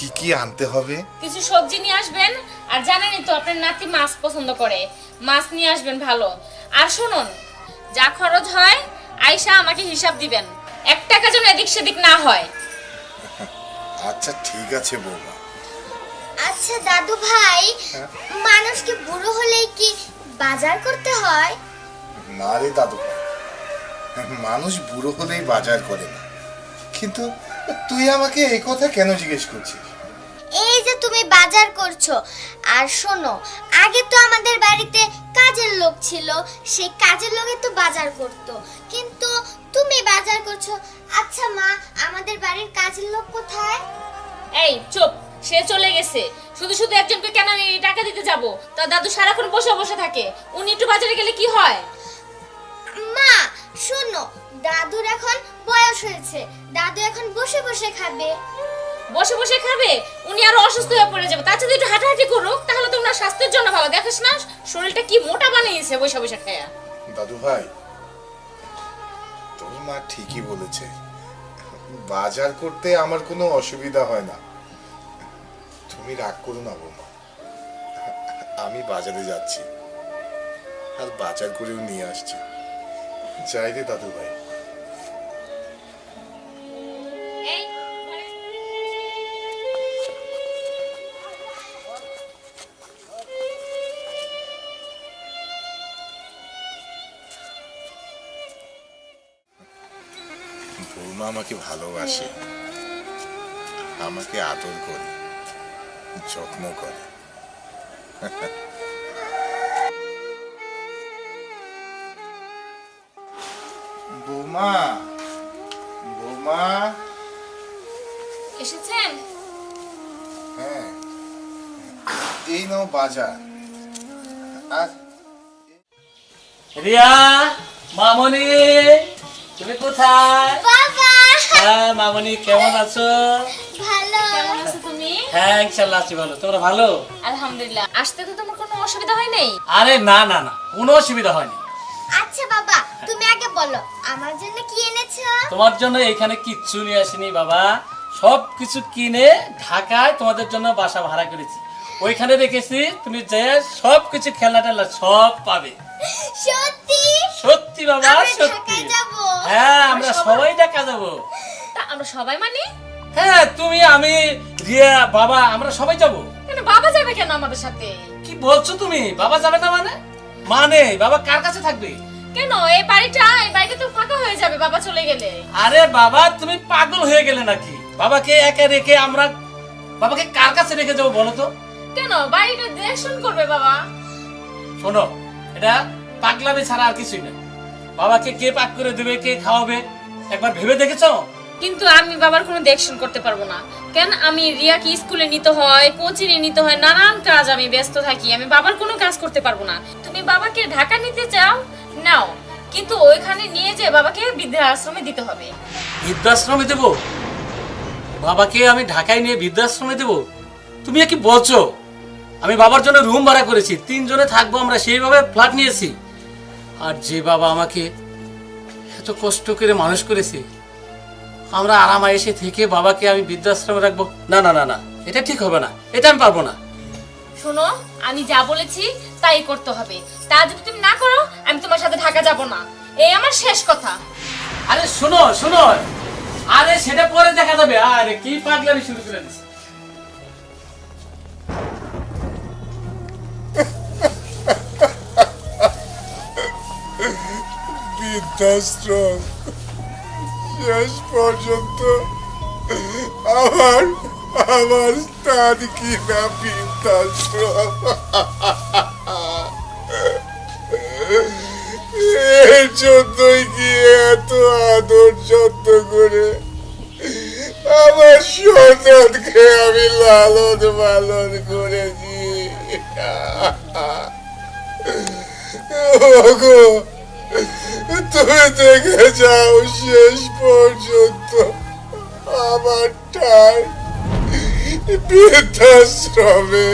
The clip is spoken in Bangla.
কি কি আনতে হবে? কিছু সবজি নিয়ে আসবেন, আর জানেনই তো আপনার নাতি মাছ পছন্দ করে, মাছ নিয়ে আসবেন ভালো। আর শুনুন, যা খরচ হয় আয়শা আমাকে হিসাব দিবেন, 1 টাকা যেন এদিক সেদিক না হয়। আচ্ছা ঠিক আছে বৌমা। আচ্ছা দাদু ভাই, মানুষ কি বুড়ো হলেই কি বাজার করতে হয়? না রে দাদু, মানুষ বুড়ো হলেই বাজার করে না। কিন্তু তুই আমাকে এই কথা কেন জিজ্ঞেস করছিস? এই যে তুমি বাজার করছো, আর শোনো, আগে তো আমাদের বাড়িতে কাজের লোক ছিল, সেই কাজের লোকে তো বাজার করতো, কিন্তু তুমি বাজার করছো। আচ্ছা মা, আমাদের বাড়ির কাজের লোক কোথায়? এই চুপ, সে চলে গেছে। শুধু শুধু একজনকে কেন আমি টাকা দিতে যাব? তা দাদু সারাক্ষণ বসে বসে থাকে, উনি একটু বাজারে গেলে কি হয়? মা শোনো, দাদুর এখন বয়স হয়েছে, দাদু এখন বসে বসে খাবে। বসে বসে খাবে? উনি আরো অসুস্থ হয়ে পড়ে যাবে। তার যদি একটু হাঁটাহাঁটি করুক, তাহলে তো ওনার স্বাস্থ্যের জন্য ভালো। দেখিস না শরীরটা কি মোটা বানিয়েছে বসে বসে খায়া। দাদু ভাই, তোর মা ঠিকই বলেছে, বাজার করতে আমার কোনো অসুবিধা হয় না। তুমি রাগ করো না বৌমা, আমি বাজারে যাচ্ছি, আর বাজার করেও নিয়ে আসছি। যাই রে দাদু ভাই। এই বৌমা আমাকে ভালোবাসে, আমাকে আদর করে, যত্ন করে। বৌমা, বৌমা। এসেছেন? হ্যাঁ, এই নাও বাজার। আর রিয়া, মামনি, তুমি কোথায়? বাবা হ্যাঁ মামনি, কেমন আছো? ভালো। কেমন আছো তুমি? হ্যাঁ ইনশাল্লাহ আছি ভালো। তোমরা ভালো? আলহামদুলিল্লাহ। আসতে তো তোমার কোনো অসুবিধা হয় নাই? আরে না না না, কোনো অসুবিধা হয়নি। আচ্ছা বাবা, তুমি আগে বলো আমার জন্য কি এনেছো? তোমার জন্য এখানে কিচ্ছু নিয়ে আসিনি বাবা, সব কিছু কিনে ঢাকায় তোমাদের জন্য বাসা ভাড়া করেছি। ওইখানে রেখেছি, তুমি যে সব কিছু খেলা টেলা সব পাবে। সত্যি? সত্যি বাবা, আমরা সত্যি। ঢাকায় যাবো? হ্যাঁ আমরা সবাই ঢাকা যাবো। তা আমরা সবাই মানে? হ্যাঁ তুমি, আমি, রিয়া, বাবা, আমরা সবাই যাবো। কেন বাবা যাবে কেন আমাদের সাথে? কি বলছো তুমি? বাবা যাবে না মানে? মানে বাবা কার কাছে থাকবে? কেন এই বাড়িটা তো ফাঁকা হয়ে যাবে বাবা চলে গেলে। আরে বাবা তুমি পাগল হয়ে গেলে নাকি? বাবাকে একা রেখে আমরা বাবাকে কার কাছে রেখে যাবো বলো তো? কেন বাড়িটা দেখশন করবে বাবা? শোনো, এটা পাগলামি ছাড়া আর কিছুই না। বাবাকে কে পাক করে দেবে, কে খাওয়াবে, একবার ভেবে দেখেছো? কিন্তু আমি বাবার কোনো দেখশন করতে পারবো না। কেন? আমি রিয়াকে স্কুলে নিতে হয়, কোচিংয়ে নিতে হয়, নানান কাজ, আমি ব্যস্ত থাকি, আমি বাবার কোনো কাজ করতে পারবো না। তুমি বাবাকে ঢাকা নিতে চাও নাও, কিন্তু ওইখানে নিয়ে যে বাবাকে বৃদ্ধাশ্রমে দিতে হবে। বৃদ্ধাশ্রমে দেবো? বাবাকে আমি ঢাকায় নিয়ে বৃদ্ধাশ্রমে দেবো? তুমি কি বলছো? আমি বাবার জন্য রুম ভাড়া করেছি, 3 জনে থাকবো আমরা, সেইভাবে ফ্ল্যাট নিয়েছি। আর যে বাবা আমাকে এত কষ্ট করে মানুষ করেছে, আমরা আরামে এসে থেকে বাবাকে আমি বৃদ্ধাশ্রমে রাখবো? না না না না, এটা ঠিক হবে না, এটা আমি পারবো না। শোনো, আমি যা বলেছি তাই করতে হবে। তা যদি তুমি না করো, আমি তোমার সাথে ঢাকা যাব না, এই আমার শেষ কথা। আরে শোনো শোনো, আরে সেটা পরে দেখা যাবে। আরে কি পাগলামি শুরু করে দিচ্ছে। বৃদ্ধাশ্রম শেষ পর্যন্ত আমার আমার স্থান কি না বৃদ্ধাশ্রম। এর জন্যই কি এত আদর যত্ন করে আমার সন্তানকে আমি লালন পালন করেছি। ওগো, তুমি দেখে যাও শেষ পর্যন্ত আমার ঠাই বৃদ্ধাশ্রমে।